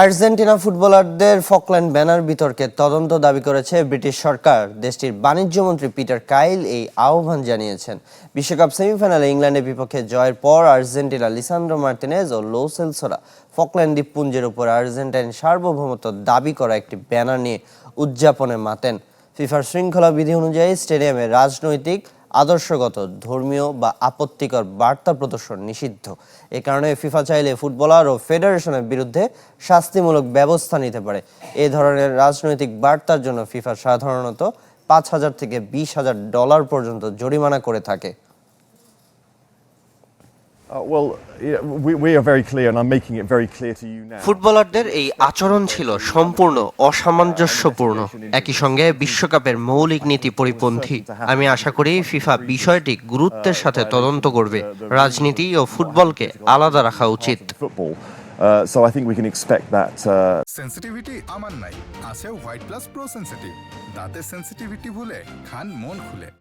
Argentina ফুটবলারদের Falkland banner বিতর্কে তদন্ত দাবি করেছে ব্রিটিশ সরকার। দেশটির বাণিজ্যমন্ত্রী পিটার কাইল এই আহ্বান জানিয়েছেন। বিশ্বকাপ সেমিফাইনালে ইংল্যান্ডের বিপক্ষে জয়ের পর আর্জেন্টিনা লিসান্দ্রো মার্তিনেজ ও লো সেলসোরা ফকল্যান্ড দ্বীপপুঞ্জের উপর আর্জেন্টাইন সার্বভৌমত্ব দাবি করা একটি ব্যানার নিয়ে উদযাপনে মাতেন। ফিফার শৃঙ্খলা বিধি অনুযায়ী স্টেডিয়ামে রাজনৈতিক, আদর্শগত, ধর্মীয় বা আপত্তিকর বার্তা প্রদর্শন নিষিদ্ধ। এ কারণে ফিফা চাইলে ফুটবলার ও ফেডারেশনের বিরুদ্ধে শাস্তিমূলক ব্যবস্থা নিতে পারে। এ ধরনের রাজনৈতিক বার্তার জন্য ফিফা সাধারণত $5,000 থেকে $20,000 পর্যন্ত জরিমানা করে থাকে। ফুটবলারদের এই আচরণ ছিল সম্পূর্ণ অসামঞ্জস্যপূর্ণ, একই সঙ্গে বিশ্বকাপের মৌলিক নীতি পরিপন্থী। আমি আশা করি ফিফা বিষয়টি গুরুত্বের সাথে তদন্ত করবে। রাজনীতি ও ফুটবলকে আলাদা রাখা উচিত। So I think we can expect that. Sensitivity আমার নাই, আছে হোয়াইট প্লাস প্রো সেন্সিটিভ। দাঁতের সেন্সিটিভিটি ভুলে খান মন খুলে।